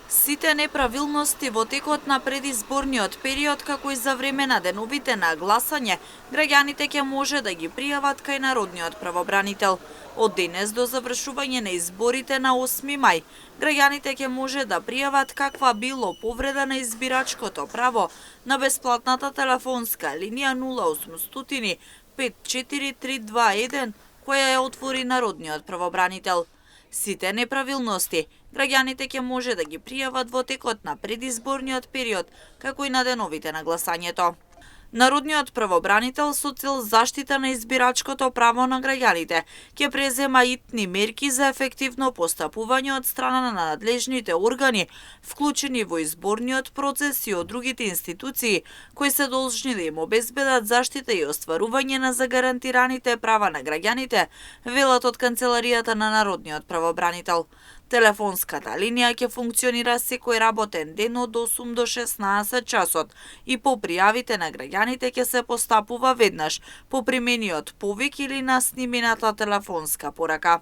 Сите неправилности во текот на предизборниот период, како и за време на деновите на гласање, граѓаните ќе може да ги пријават кај Народниот правобранител. Од денес до завршување на изборите на 8 мај, граѓаните ќе може да пријават каква било повреда на избирачкото право на бесплатната телефонска линија 0800 54321, која ја отвори Народниот правобранител. Сите неправилности граѓаните ќе може да ги пријават во текот на предизборниот период, како и на деновите на гласањето. Народниот правобранител со цел заштита на избирачкото право на граѓаните ќе презема итни мерки за ефективно постапување од страна на надлежните органи, вклучени во изборниот процес и од другите институции кои се должни да им обезбедат заштита и остварување на загарантираните права на граѓаните, велат од канцеларијата на Народниот правобранител. Телефонската линија ќе функционира секој работен ден од 8 до 16 часот и по пријавите на граѓаните ќе се постапува веднаш по примениот повик или на снимената телефонска порака.